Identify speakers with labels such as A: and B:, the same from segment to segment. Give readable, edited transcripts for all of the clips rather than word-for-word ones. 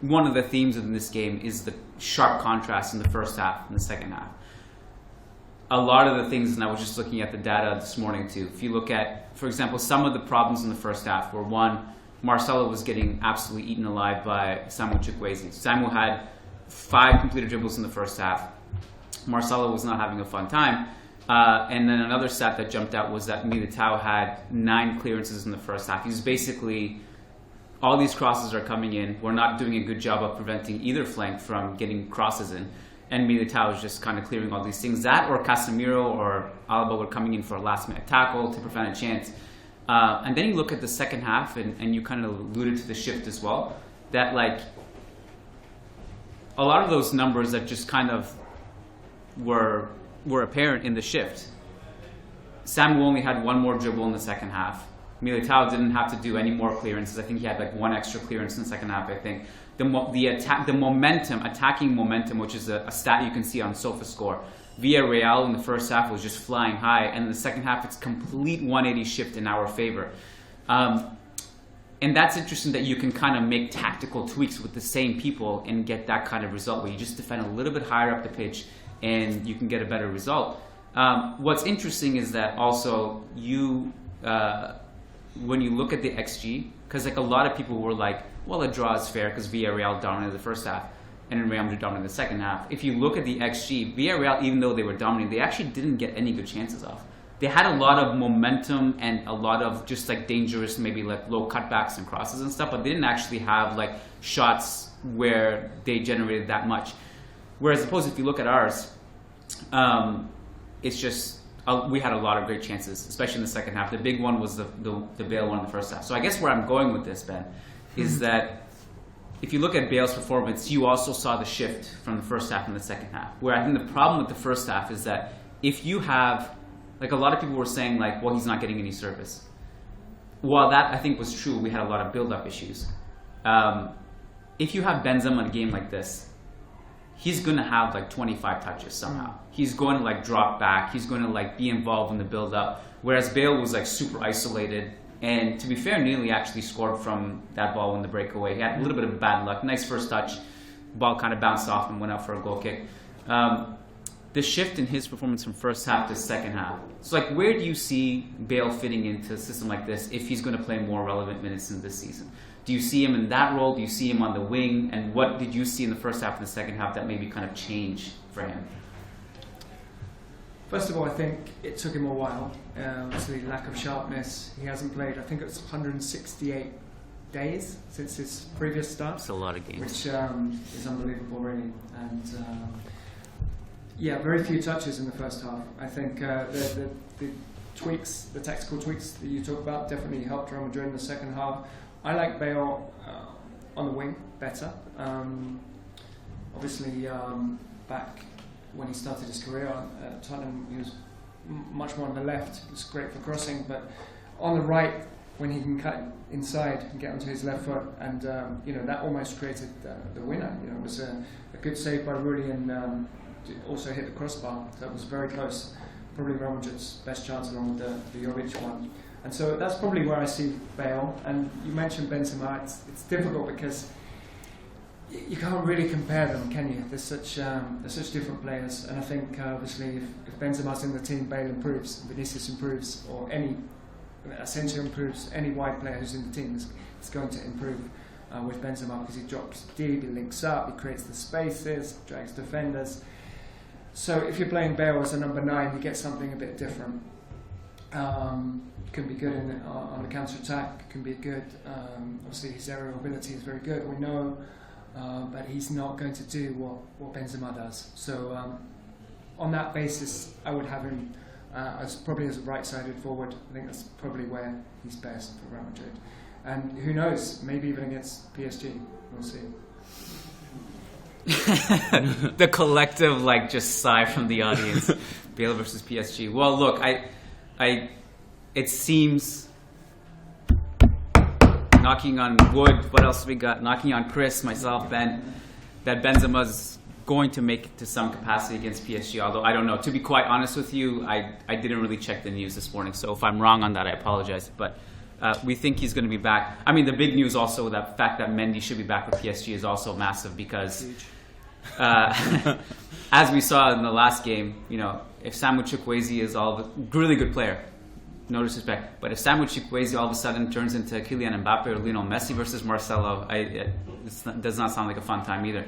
A: one of the themes in this game is the sharp contrast in the first half and the second half. A lot of the things, and I was just looking at the data this morning too, if you look at, for example, some of the problems in the first half were, one, Marcelo was getting absolutely eaten alive by Samuel Chukwueze. Samuel had 5 completed dribbles in the first half. Marcelo was not having a fun time. And then another stat that jumped out was that Militao had 9 clearances in the first half. He's basically, all these crosses are coming in. We're not doing a good job of preventing either flank from getting crosses in. And Militao is just kind of clearing all these things. That or Casemiro or Alaba were coming in for a last-minute tackle to prevent a chance. And then you look at the second half, and you kind of alluded to the shift as well, that like a lot of those numbers that just kind of were apparent in the shift. Samuel only had 1 more dribble in the second half. Militao didn't have to do any more clearances. I think he had like 1 extra clearance in the second half, I think. The momentum, attacking momentum, which is a stat you can see on SofaScore. Villarreal in the first half was just flying high, and in the second half it's complete 180 shift in our favor. And that's interesting that you can kind of make tactical tweaks with the same people and get that kind of result where you just defend a little bit higher up the pitch and you can get a better result. What's interesting is that also when you look at the XG, because like a lot of people were like, well, a draw is fair because Villarreal dominated the first half and Real Madrid dominated the second half. If you look at the XG, Villarreal, even though they were dominating, they actually didn't get any good chances off. They had a lot of momentum and a lot of just like dangerous, maybe like low cutbacks and crosses and stuff, but they didn't actually have like shots where they generated that much. Whereas opposed, if you look at ours, it's just we had a lot of great chances, especially in the second half. The big one was the Bale one in the first half. So I guess where I'm going with this, Ben, is that if you look at Bale's performance, you also saw the shift from the first half and the second half. Where I think the problem with the first half is that if you have, like a lot of people were saying, like, well, he's not getting any service. While that I think was true, we had a lot of build-up issues. If you have Benzema in a game like this, he's going to have like 25 touches somehow. He's going to like drop back. He's going to like be involved in the build-up. Whereas Bale was like super isolated. And to be fair, Neely actually scored from that ball in the breakaway. He had a little bit of bad luck. Nice first touch. Ball kind of bounced off and went out for a goal kick. The shift in his performance from first half to second half. So like, where do you see Bale fitting into a system like this if he's going to play more relevant minutes in this season? Do you see him in that role? Do you see him on the wing? And what did you see in the first half and the second half that maybe kind of changed for him?
B: First of all, I think it took him a while. Obviously, lack of sharpness. He hasn't played, I think it's 168 days since his previous start.
A: That's a lot of games.
B: Which is unbelievable, really. And yeah, very few touches in the first half. I think the tweaks, the tactical tweaks that you talk about definitely helped Real Madrid in the second half. I like Bale on the wing better. Obviously, back when he started his career at Tottenham, he was much more on the left. It was great for crossing, but on the right, when he can cut inside and get onto his left foot, and that almost created the winner. It was a good save by Rudy, and also hit the crossbar. That was very close. Probably Real Madrid's best chance, along with the Jovic one. And so that's probably where I see Bale. And you mentioned Benzema. It's difficult because you can't really compare them, can you? They're such different players. And I think obviously if Benzema's in the team, Bale improves, Vinicius improves, or Asensio improves. Any wide player who's in the team is going to improve with Benzema because he drops deep, he links up, he creates the spaces, drags defenders. So if you're playing Bale as a number 9, you get something a bit different. Can be good on the counter-attack, can be good. Obviously his aerial ability is very good, we know, but he's not going to do what Benzema does. So on that basis, I would have him as a right-sided forward. I think that's probably where he's best for Real Madrid. And who knows, maybe even against PSG, we'll see.
A: The collective just sigh from the audience. Bale versus PSG. Well, look, it seems, knocking on wood, what else we got? Knocking on Chris, myself, Ben, that Benzema's going to make it to some capacity against PSG, although I don't know. To be quite honest with you, I didn't really check the news this morning, so if I'm wrong on that, I apologize. But We think he's going to be back. I mean, the big news also, that fact that Mendy should be back with PSG is also massive because, as we saw in the last game, if Samuel Chukwueze is really good player, no disrespect, but if Samuel Chukwueze all of a sudden turns into Kylian Mbappe or Lionel Messi versus Marcelo, it does not sound like a fun time either.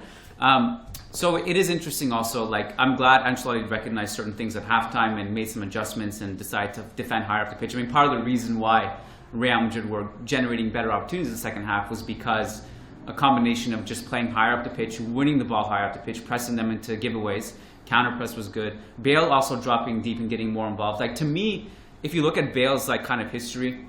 A: So it is interesting also, like, I'm glad Ancelotti recognized certain things at halftime and made some adjustments and decided to defend higher up the pitch. I mean, part of the reason why Real Madrid were generating better opportunities in the second half was because a combination of just playing higher up the pitch, winning the ball higher up the pitch, pressing them into giveaways. Counter press was good. Bale also dropping deep and getting more involved. Like, to me, if you look at Bale's like kind of history,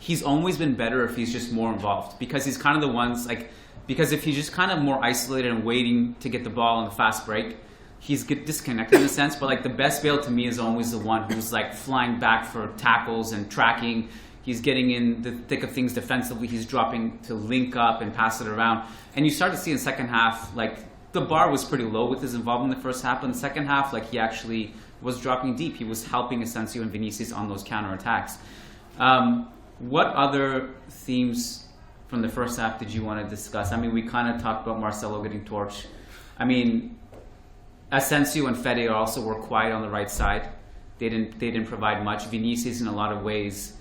A: he's always been better if he's just more involved, because he's kind of the ones like, because if he's just kind of more isolated and waiting to get the ball on the fast break, he's disconnected in a sense. But like the best Bale to me is always the one who's like flying back for tackles and tracking. He's getting in the thick of things defensively. He's dropping to link up and pass it around. And you start to see in the second half, like the bar was pretty low with his involvement in the first half. But in the second half, like he actually was dropping deep. He was helping Asensio and Vinicius on those counterattacks. What other themes from the first half did you want to discuss? I mean, we kind of talked about Marcelo getting torched. I mean, Asensio and Fede also were quiet on the right side. They didn't provide much. Vinicius, in a lot of ways,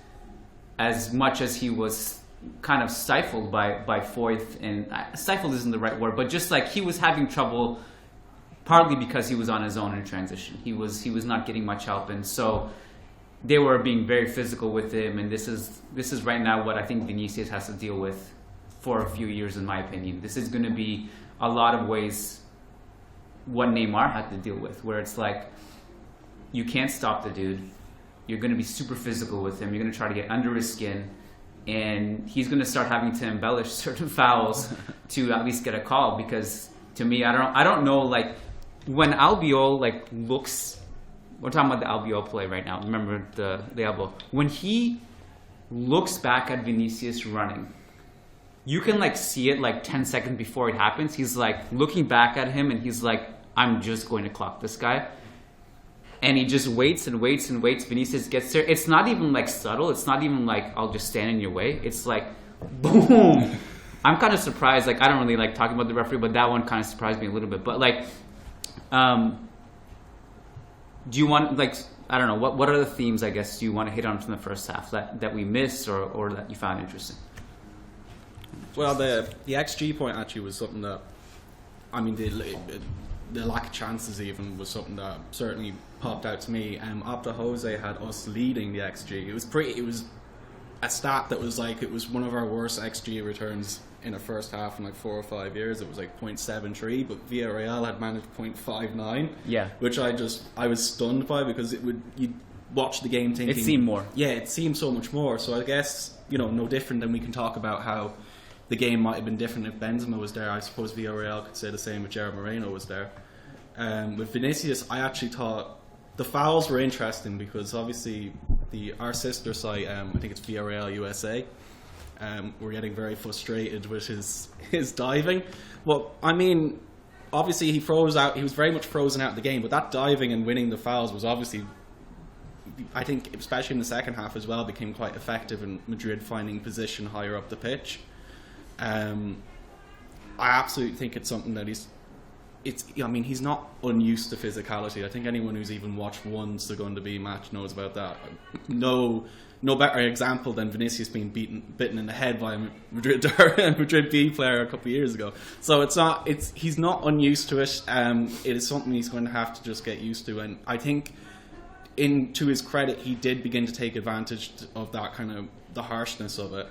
A: as much as he was kind of stifled by Foyth, and stifled isn't the right word, but just like he was having trouble, partly because he was on his own in transition. He was not getting much help, and so they were being very physical with him. And this is right now what I think Vinicius has to deal with for a few years, in my opinion. This is going to be a lot of ways what Neymar had to deal with, where it's like you can't stop the dude. You're going to be super physical with him. You're going to try to get under his skin, and he's going to start having to embellish certain fouls to at least get a call. Because to me, I don't know, like when Albiol like looks, we're talking about the Albiol play right now. Remember the elbow. When he looks back at Vinicius running, you can like see it like 10 seconds before it happens. He's like looking back at him, and he's like, I'm just going to clock this guy. And he just waits and waits and waits. Vinicius gets there. It's not even like subtle. It's not even like, I'll just stand in your way. It's like, boom. I'm kind of surprised. Like, I don't really like talking about the referee, but that one kind of surprised me a little bit. But like, do you want, like, I don't know, what are the themes, I guess, do you want to hit on from the first half that we missed or that you found interesting?
C: Well, the XG point actually was something that, I mean, the lack of chances even was something that certainly popped out to me. After Jose had us leading the XG, it was a stat that was like, it was one of our worst XG returns in a first half in like 4 or 5 years. It was like 0.73, but Villarreal had managed 0.59.
A: Yeah,
C: which I was stunned by, because you'd watch the game thinking
A: it seemed more.
C: Yeah, it seemed so much more. So I guess, no different than we can talk about how the game might have been different if Benzema was there. I suppose Villarreal could say the same if Gerard Moreno was there. With Vinicius, I actually thought the fouls were interesting, because obviously our sister site, I think it's Villarreal USA, we're getting very frustrated with his diving. Well, I mean, obviously he froze out. He was very much frozen out of the game, but that diving and winning the fouls was obviously, I think, especially in the second half as well, became quite effective in Madrid finding position higher up the pitch. I absolutely think it's something that he's not unused to physicality. I think anyone who's even watched one Segunda B match knows about that. No better example than Vinicius being bitten in the head by a Madrid B player a couple of years ago. So he's not unused to it. It is something he's going to have to just get used to. And I think, to his credit, he did begin to take advantage of that kind of the harshness of it,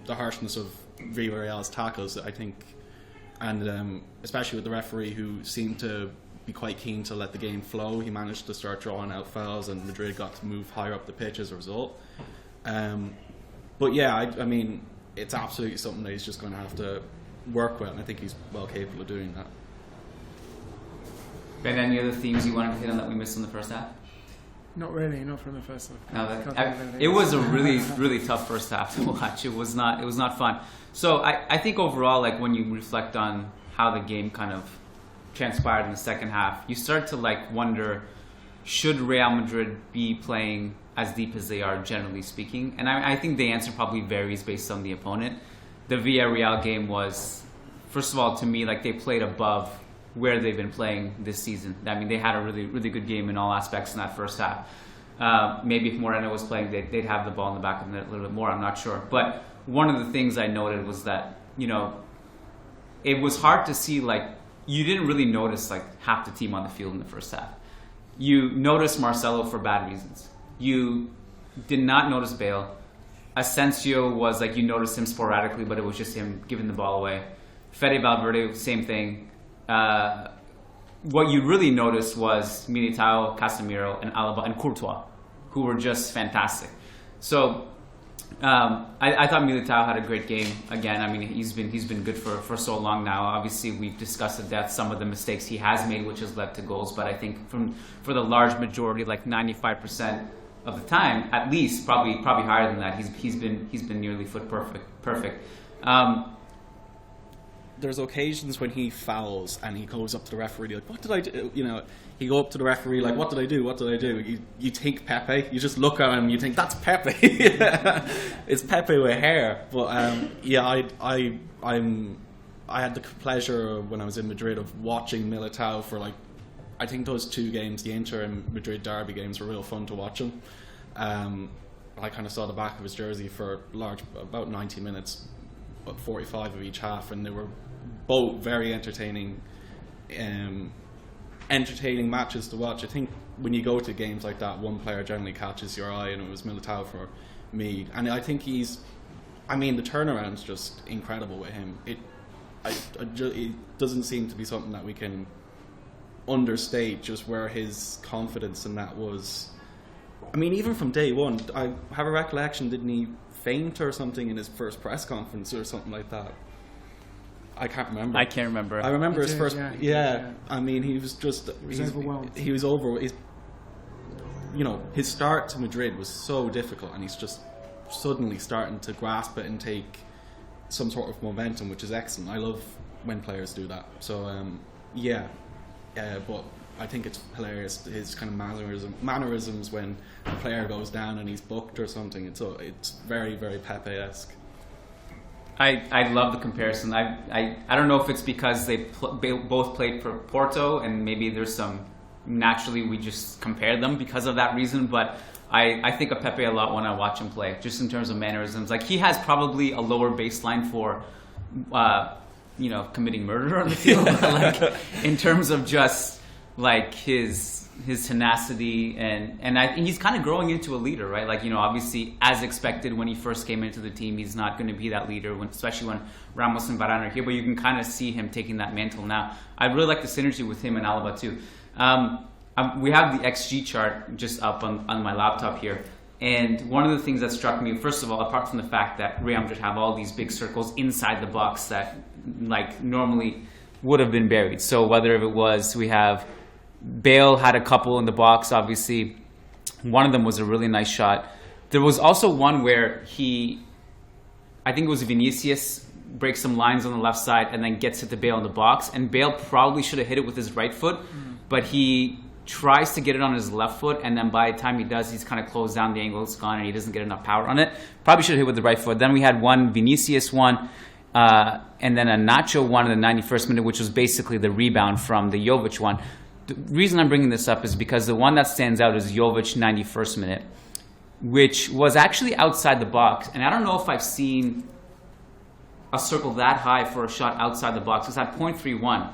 C: the harshness of Villarreal's tackles, I think. And especially with the referee, who seemed to be quite keen to let the game flow, he managed to start drawing out fouls, and Madrid got to move higher up the pitch as a result. But yeah, I mean, it's absolutely something that he's just going to have to work with, and I think he's well capable of doing that.
A: Ben, any other themes you wanted to hit on that we missed in the first half?
B: Not really, not from the first half.
A: No, it was a really, really tough first half to watch. It was not fun. So I think overall, like when you reflect on how the game kind of transpired in the second half, you start to like wonder, should Real Madrid be playing as deep as they are, generally speaking. And I think the answer probably varies based on the opponent. The Villarreal game was, first of all, to me, like they played above where they've been playing this season. I mean, they had a really, really good game in all aspects in that first half. Maybe if Moreno was playing, they'd have the ball in the back of the net a little bit more, I'm not sure. But one of the things I noted was that, you know, it was hard to see, like, you didn't really notice, like, half the team on the field in the first half. You noticed Marcelo for bad reasons. You did not notice Bale. Asensio was, like, you noticed him sporadically, but it was just him giving the ball away. Fede Valverde, same thing. What you really noticed was Militao, Casemiro, and Alaba, and Courtois, who were just fantastic. So I thought Militao had a great game again. I mean, he's been good for so long now. Obviously, we've discussed at depth some of the mistakes he has made, which has led to goals. But I think for the large majority, like 95% of the time, at least, probably higher than that, he's been nearly foot perfect.
C: There's occasions when he fouls and he goes up to the referee like, what did I do? You know, he go up to the referee like, what did I do? What did I do? You think Pepe. You just look at him and you think, that's Pepe. It's Pepe with hair. But yeah, I had the pleasure when I was in Madrid of watching Militao for like, I think those two games, the Inter and Madrid derby games, were real fun to watch him. I kind of saw the back of his jersey for about 90 minutes, about 45 of each half, and they were both very entertaining matches to watch. I think when you go to games like that, one player generally catches your eye, and it was Militao for me. And I think the turnaround's just incredible with him. It doesn't seem to be something that we can understate, just where his confidence in that was. I mean, even from day one, I have a recollection, didn't he faint or something in his first press conference or something like that? I can't remember.
A: I can't remember.
C: I remember his first.
B: Yeah.
C: I mean, he was just.
B: He was overwhelmed.
C: He was over. His start to Madrid was so difficult, and he's just suddenly starting to grasp it and take some sort of momentum, which is excellent. I love when players do that. So, but I think it's hilarious, his kind of mannerisms when a player goes down and he's booked or something. It's very, very Pepe-esque.
A: I love the comparison. I don't know if it's because they both played for Porto, and maybe there's some, naturally we just compare them because of that reason, but I think of Pepe a lot when I watch him play, just in terms of mannerisms. Like, he has probably a lower baseline for committing murder on the field, like in terms of just like his tenacity, and he's kind of growing into a leader, right? Like, obviously, as expected, when he first came into the team, he's not going to be that leader, especially when Ramos and Varane are here, but you can kind of see him taking that mantle now. I really like the synergy with him and Alaba too. We have the XG chart just up on my laptop here, and one of the things that struck me, first of all, apart from the fact that Real Madrid have all these big circles inside the box that like normally would have been buried. So whether it was, we have Bale had a couple in the box, obviously. One of them was a really nice shot. There was also one where I think it was Vinicius, breaks some lines on the left side and then gets it to Bale in the box. And Bale probably should have hit it with his right foot, but he tries to get it on his left foot, and then by the time he does, he's kind of closed down, the angle is gone, and he doesn't get enough power on it. Probably should have hit with the right foot. Then we had one Vinicius one, and then a Nacho one in the 91st minute, which was basically the rebound from the Jovic one. The reason I'm bringing this up is because the one that stands out is Jovic 91st minute, which was actually outside the box. And I don't know if I've seen a circle that high for a shot outside the box. It's at 0.31.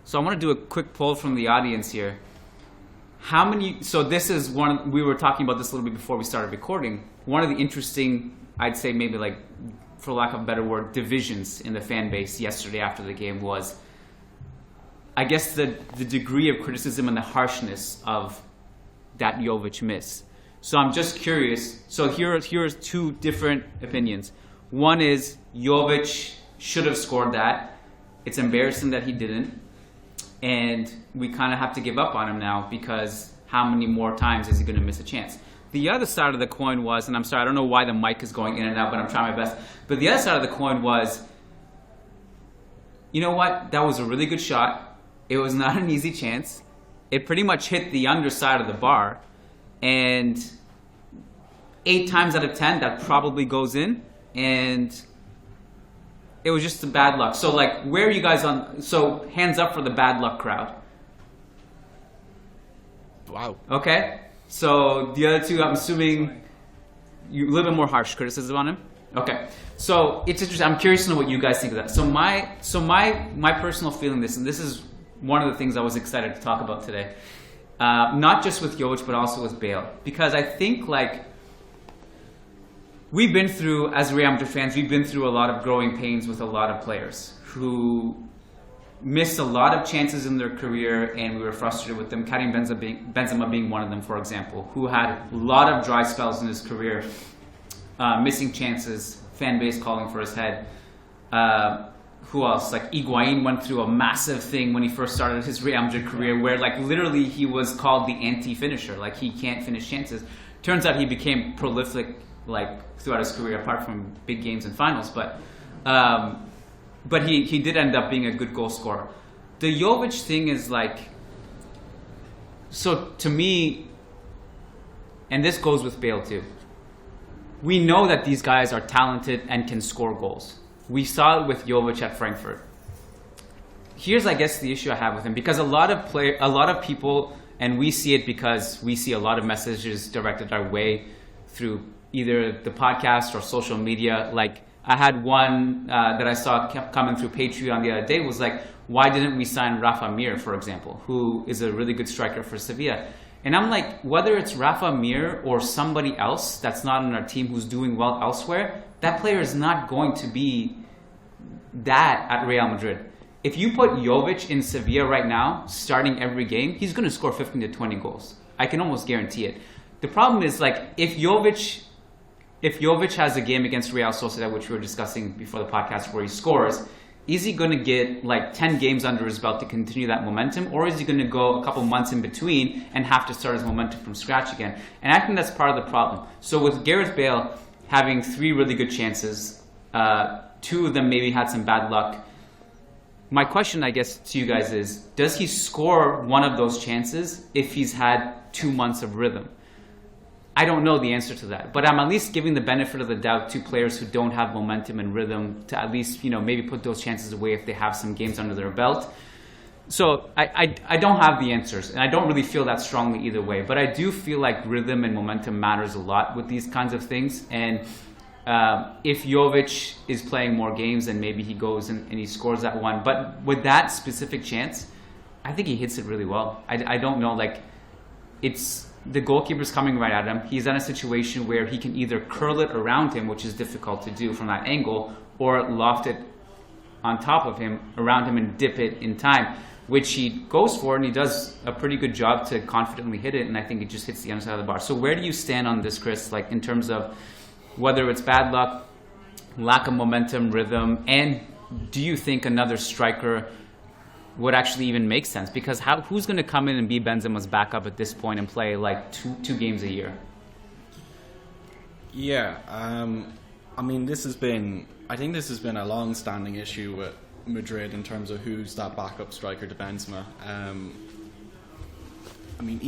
A: So I want to do a quick poll from the audience here. So this is one, we were talking about this a little bit before we started recording. One of the interesting, I'd say maybe like, for lack of a better word, divisions in the fan base yesterday after the game was, I guess, the degree of criticism and the harshness of that Jovic miss. So I'm just curious. So here's two different opinions. One is Jovic should have scored that. It's embarrassing that he didn't. And we kind of have to give up on him now, because how many more times is he going to miss a chance? The other side of the coin was, and I'm sorry, I don't know why the mic is going in and out, but I'm trying my best. But the other side of the coin was, you know what? That was a really good shot. It was not an easy chance. It pretty much hit the underside of the bar. And 8 times out of 10 that probably goes in, and it was just a bad luck. So like, where are you guys on? So hands up for the bad luck crowd.
C: Wow.
A: Okay. So the other two, I'm assuming you a little bit more harsh criticism on him. Okay. So it's interesting. I'm curious to know what you guys think of that. So my personal feeling and this is one of the things I was excited to talk about today. Not just with Jovic, but also with Bale, because I think like we've been through, as Real Madrid fans, we've been through a lot of growing pains with a lot of players who missed a lot of chances in their career, and we were frustrated with them. Karim Benzema being one of them, for example, who had a lot of dry spells in his career, missing chances, fan base calling for his head. Who else? Like Higuain went through a massive thing when he first started his Real Madrid career, where like literally he was called the anti-finisher, like he can't finish chances. Turns out he became prolific like throughout his career, apart from big games and finals. But he did end up being a good goal scorer. The Jovic thing is like, so to me, and this goes with Bale too, we know that these guys are talented and can score goals. We saw it with Jovic at Frankfurt. Here's, I guess, the issue I have with him, because a lot of people, and we see it because we see a lot of messages directed our way through either the podcast or social media. Like I had one that I saw coming through Patreon the other day was like, why didn't we sign Rafa Mir, for example, who is a really good striker for Sevilla? And I'm like, whether it's Rafa Mir or somebody else that's not on our team who's doing well elsewhere, that player is not going to be that at Real Madrid. If you put Jovic in Sevilla right now, starting every game, he's going to score 15 to 20 goals. I can almost guarantee it. The problem is, like, if Jovic has a game against Real Sociedad, which we were discussing before the podcast, where he scores, is he going to get like 10 games under his belt to continue that momentum, or is he going to go a couple months in between and have to start his momentum from scratch again? And I think that's part of the problem. So with Gareth Bale having 3 really good chances, 2 of them maybe had some bad luck. My question, I guess, to you guys is, does he score one of those chances if he's had 2 months of rhythm? I don't know the answer to that, but I'm at least giving the benefit of the doubt to players who don't have momentum and rhythm to at least, maybe put those chances away if they have some games under their belt. So I don't have the answers, and I don't really feel that strongly either way, but I do feel like rhythm and momentum matters a lot with these kinds of things. And if Jovic is playing more games, then maybe he goes and he scores that one. But with that specific chance, I think he hits it really well. I don't know, like, it's the goalkeeper's coming right at him. He's in a situation where he can either curl it around him, which is difficult to do from that angle, or loft it on top of him, around him, and dip it in time, which he goes for, and he does a pretty good job to confidently hit it, and I think it just hits the underside of the bar. So where do you stand on this, Chris, like in terms of whether it's bad luck, lack of momentum, rhythm, and do you think another striker would actually even make sense? Because who's going to come in and be Benzema's backup at this point and play like two games a year?
C: Yeah, I mean, I think this has been a long-standing issue with Madrid in terms of who's that backup striker to Benzema. I mean,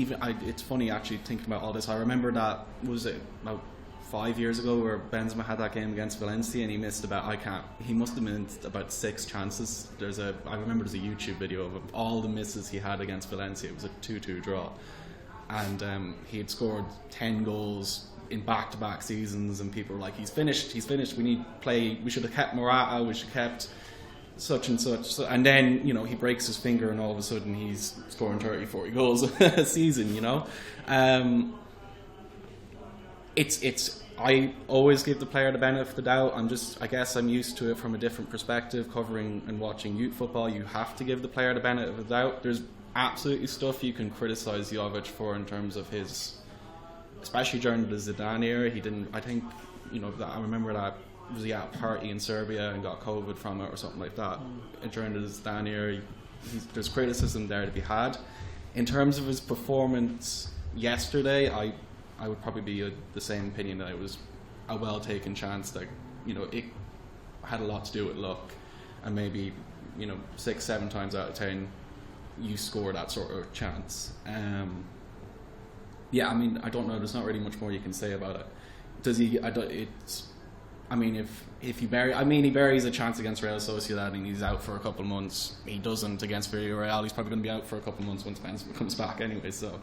C: it's funny actually thinking about all this. I remember that, was it about 5 years ago, where Benzema had that game against Valencia and he missed he must have missed about 6 chances. I remember there's a YouTube video of all the misses he had against Valencia. It was a 2-2 draw, and he had scored 10 goals in back-to-back seasons, and people were like, he's finished, we should have kept Morata, we should have kept such and such. So, and then he breaks his finger and all of a sudden he's scoring 30-40 goals a season. I always give the player the benefit of the doubt. I guess I'm used to it from a different perspective, covering and watching youth football. You have to give the player the benefit of the doubt. There's absolutely stuff you can criticise Jovic for in terms of his, especially during the Zidane era. He didn't, I think, I remember that, was he at a party in Serbia and got COVID from it or something like that. During the Zidane era, there's criticism there to be had. In terms of his performance yesterday, I would probably be the same opinion, that it was a well-taken chance that, it had a lot to do with luck, and maybe, 6-7 times out of 10 you score that sort of chance. Yeah, I mean, I don't know, there's not really much more you can say about it. does he? I don't. It's. I mean, if he buries a chance against Real Sociedad and he's out for a couple of months. He doesn't against Villarreal. He's probably going to be out for a couple of months once Benzema comes back anyway. So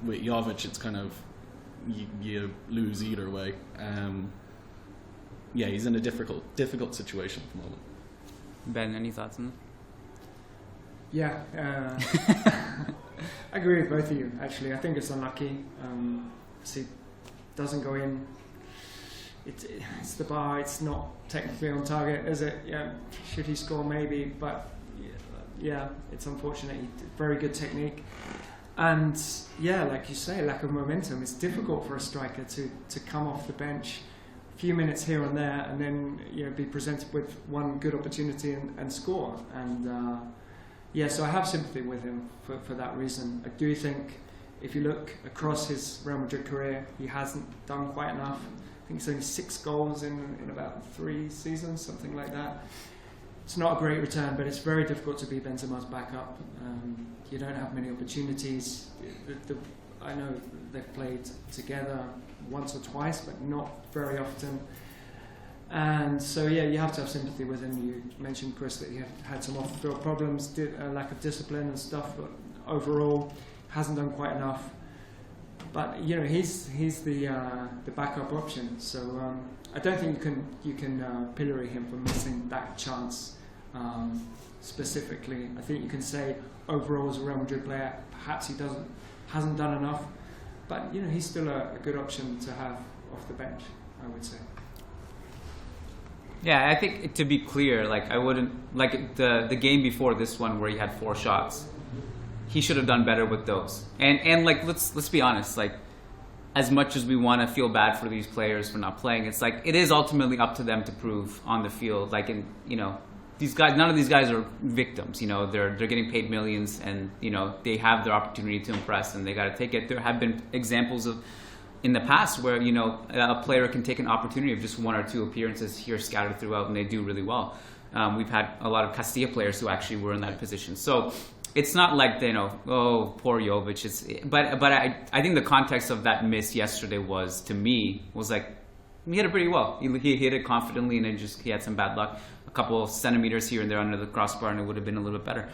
C: with Jovic, it's kind of you lose either way. Yeah, he's in a difficult situation at the moment.
A: Ben, any thoughts on that?
B: Yeah, I agree with both of you. Actually, I think it's unlucky. See, doesn't go in. It's the bar. It's not technically on target, is it? Yeah. Should he score? Maybe, but yeah, it's unfortunate. Very good technique, and yeah, like you say, lack of momentum. It's difficult for a striker to come off the bench a few minutes here and there, and then be presented with one good opportunity and score. And yeah, so I have sympathy with him for that reason. I do think if you look across his Real Madrid career, he hasn't done quite enough. I think it's only 6 goals in about 3 seasons, something like that. It's not a great return, but it's very difficult to be Benzema's backup. You don't have many opportunities. I know they've played together once or twice, but not very often. And so, yeah, you have to have sympathy with him. You mentioned, Chris, that he had some off-field problems, a lack of discipline and stuff, but overall hasn't done quite enough. But he's the backup option. So I don't think you can pillory him for missing that chance specifically. I think you can say overall as a Real Madrid player, perhaps he hasn't done enough. But he's still a good option to have off the bench, I would say.
A: Yeah, I think to be clear, I wouldn't the game before this one where he had 4 shots. He should have done better with those. And let's be honest, as much as we want to feel bad for these players for not playing, it's it is ultimately up to them to prove on the field. These guys, none of these guys are victims. They're getting paid millions, and they have their opportunity to impress, and they got to take it. There have been examples of in the past where a player can take an opportunity of just 1 or 2 appearances here scattered throughout, and they do really well. We've had a lot of Castilla players who actually were in that position. So it's not like oh, poor Jovic. But I think the context of that miss yesterday was he hit it pretty well. He hit it confidently, and he had some bad luck. A couple of centimeters here and there under the crossbar, and it would have been a little bit better.